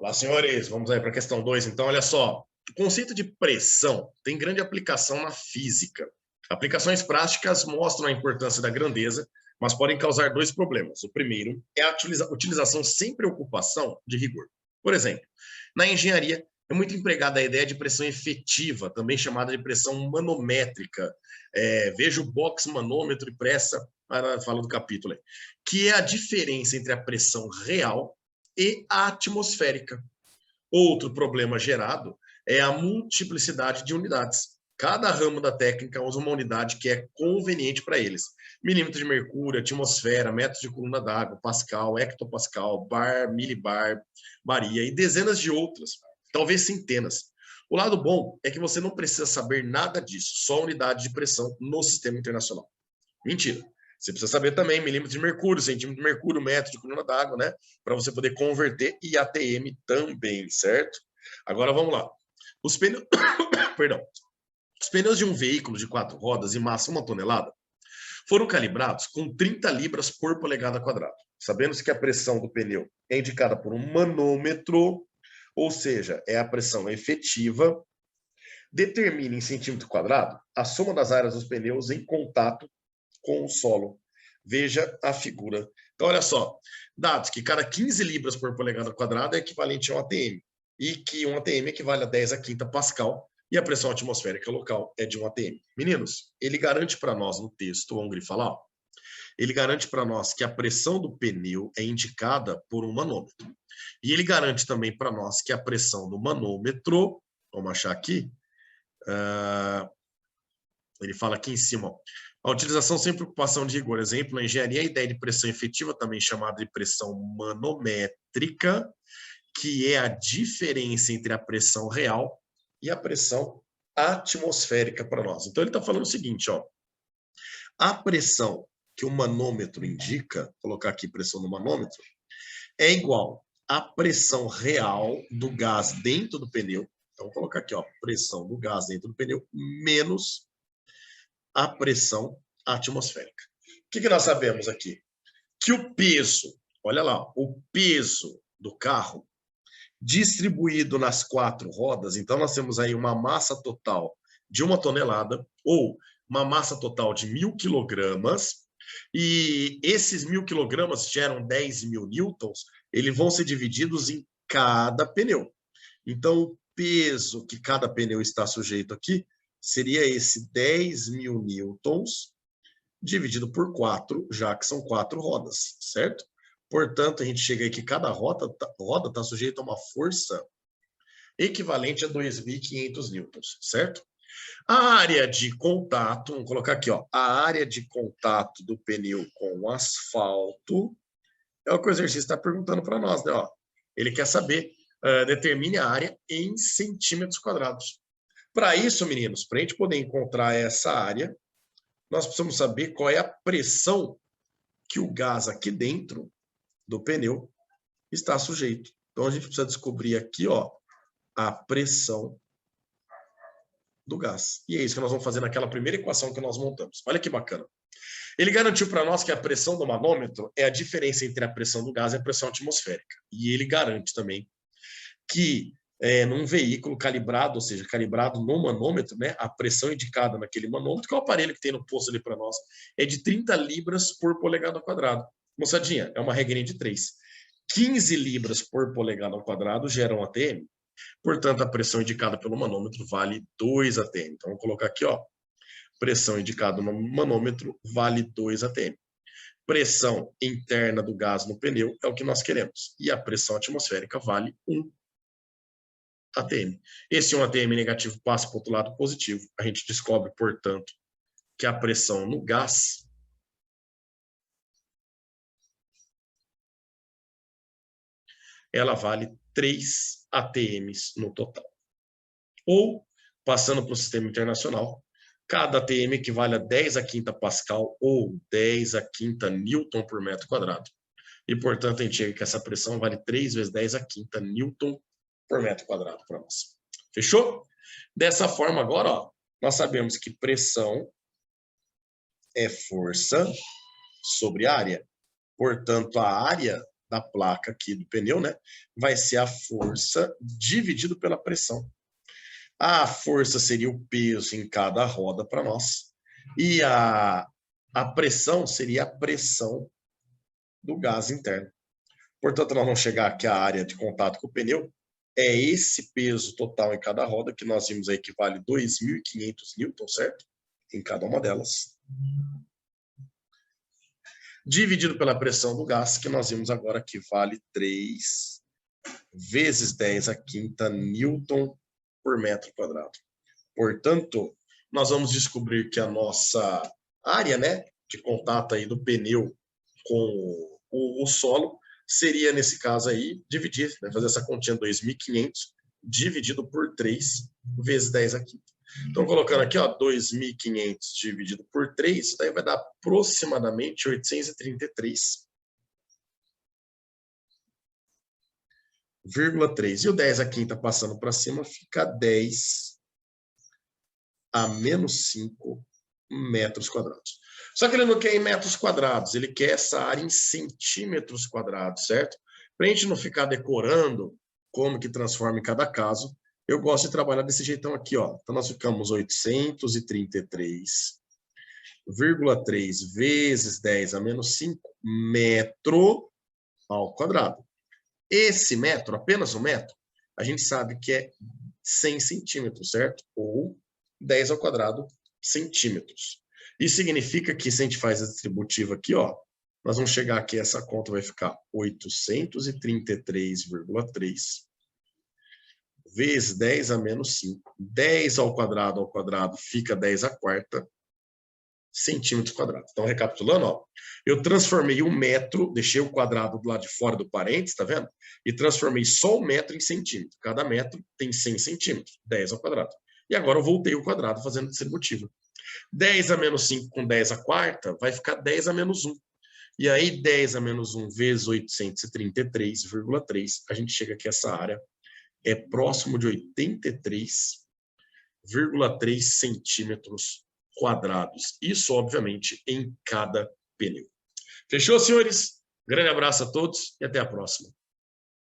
Olá, senhores, vamos aí para a questão 2. Então, olha só, o conceito de pressão tem grande aplicação na física. Aplicações práticas mostram a importância da grandeza, mas podem causar dois problemas. O primeiro é a utilização sem preocupação de rigor. Por exemplo, na engenharia é muito empregada a ideia de pressão efetiva, também chamada de pressão manométrica. Veja o box manômetro e pressa, fala do capítulo aí, que é a diferença entre a pressão real e atmosférica. Outro problema gerado é a multiplicidade de unidades. Cada ramo da técnica usa uma unidade que é conveniente para eles. Milímetro de mercúrio, atmosfera, metros de coluna d'água, pascal, hectopascal, bar, milibar, baria e dezenas de outras, talvez centenas. O lado bom é que você não precisa saber nada disso, só unidade de pressão no sistema internacional. Mentira. Você precisa saber também milímetro de mercúrio, centímetro de mercúrio, metro de coluna d'água, né? Para você poder converter e ATM também, certo? Agora vamos lá. Os pneus, perdão. Os pneus de um veículo de 4 rodas e massa 1 tonelada foram calibrados com 30 libras por polegada quadrada. Sabendo-se que a pressão do pneu é indicada por um manômetro, ou seja, é a pressão efetiva, determina em centímetro quadrado a soma das áreas dos pneus em contato com o solo. Veja a figura. Então, olha só, dados que cada 15 libras por polegada quadrada é equivalente a um ATM, e que um ATM equivale a 10 a quinta pascal, e a pressão atmosférica local é de um ATM. Meninos, ele garante para nós no texto, vamos grifar lá, ele garante para nós que a pressão do pneu é indicada por um manômetro. E ele garante também para nós que a pressão do manômetro, vamos achar aqui, ele fala aqui em cima, ó, a utilização sem preocupação de rigor. Exemplo, na engenharia, a ideia de pressão efetiva, também chamada de pressão manométrica, que é a diferença entre a pressão real e a pressão atmosférica para nós. Então, ele está falando o seguinte, ó, a pressão que o manômetro indica, vou colocar aqui pressão no manômetro, é igual à pressão real do gás dentro do pneu. Então, vou colocar aqui, ó, pressão do gás dentro do pneu menos a pressão atmosférica. O que nós sabemos aqui? Que o peso, olha lá, o peso do carro distribuído nas 4 rodas, então nós temos aí uma massa total de 1 tonelada ou uma massa total de 1.000 quilogramas, e esses 1.000 quilogramas geram 10.000 newtons, eles vão ser divididos em cada pneu. Então, o peso que cada pneu está sujeito aqui seria esse 10.000 newtons dividido por 4, já que são 4 rodas, certo? Portanto, a gente chega aí que cada roda está sujeita a uma força equivalente a 2.500 newtons, certo? A área de contato, vamos colocar aqui, ó, a área de contato do pneu com o asfalto é o que o exercício está perguntando para nós, né? Ó. Ele quer saber, determine a área em centímetros quadrados. Para isso, meninos, para a gente poder encontrar essa área, nós precisamos saber qual é a pressão que o gás aqui dentro do pneu está sujeito. Então, a gente precisa descobrir aqui, ó, a pressão do gás. E é isso que nós vamos fazer naquela primeira equação que nós montamos. Olha que bacana. Ele garantiu para nós que a pressão do manômetro é a diferença entre a pressão do gás e a pressão atmosférica. E ele garante também que num veículo calibrado, ou seja, calibrado no manômetro, né, a pressão indicada naquele manômetro, que é o aparelho que tem no posto ali para nós, é de 30 libras por polegada ao quadrado. Moçadinha, é uma regrinha de 3. 15 libras por polegada ao quadrado gera um ATM. Portanto, a pressão indicada pelo manômetro vale 2 ATM. Então, vou colocar aqui, ó, pressão indicada no manômetro vale 2 ATM. Pressão interna do gás no pneu é o que nós queremos. E a pressão atmosférica vale 1 ATM. Esse 1 ATM negativo passa para o outro lado positivo. A gente descobre, portanto, que a pressão no gás ela vale 3 ATMs no total. Ou, passando para o sistema internacional, cada ATM equivale a 10 a quinta pascal ou 10 a quinta newton por metro quadrado. E, portanto, a gente chega que essa pressão vale 3 vezes 10 a quinta newton por metro quadrado para nós. Fechou? Dessa forma, agora, ó, nós sabemos que pressão é força sobre área. Portanto, a área da placa aqui do pneu, né, vai ser a força dividido pela pressão. A força seria o peso em cada roda para nós. E a pressão seria a pressão do gás interno. Portanto, nós vamos chegar aqui à área de contato com o pneu. É esse peso total em cada roda, que nós vimos aí que vale 2.500 newtons, certo? Em cada uma delas. Dividido pela pressão do gás, que nós vimos agora que vale 3 vezes 10 a quinta newton por metro quadrado. Portanto, nós vamos descobrir que a nossa área, né, de contato aí do pneu com o solo seria, nesse caso aí, dividir, né, fazer essa continha 2.500 dividido por 3 vezes 10 a quinta. Então, colocando aqui, ó, 2.500 dividido por 3, daí vai dar aproximadamente 833,3. E o 10 a quinta passando para cima fica 10 a menos 5 metros quadrados. Só que ele não quer em metros quadrados, ele quer essa área em centímetros quadrados, certo? Para a gente não ficar decorando como que transforma em cada caso, eu gosto de trabalhar desse jeitão aqui, ó. Então, nós ficamos 833,3 vezes 10 a menos 5 metro ao quadrado. Esse metro, apenas um metro, a gente sabe que é 100 centímetros, certo? Ou 10 ao quadrado centímetros. Isso significa que, se a gente faz a distributiva aqui, ó, nós vamos chegar aqui, essa conta vai ficar 833,3 vezes 10 a menos 5. 10 ao quadrado fica 10 a quarta centímetros quadrados. Então, recapitulando, ó, eu transformei um metro, deixei o quadrado do lado de fora do parênteses, tá vendo? E transformei só o metro em centímetro. Cada metro tem 100 centímetros, 10 ao quadrado. E agora eu voltei o quadrado fazendo distributiva. 10 a menos 5 com 10 a quarta vai ficar 10 a menos 1. E aí, 10 a menos 1 vezes 833,3, a gente chega aqui, essa área é próximo de 83,3 centímetros quadrados. Isso, obviamente, em cada pneu. Fechou, senhores? Grande abraço a todos e até a próxima.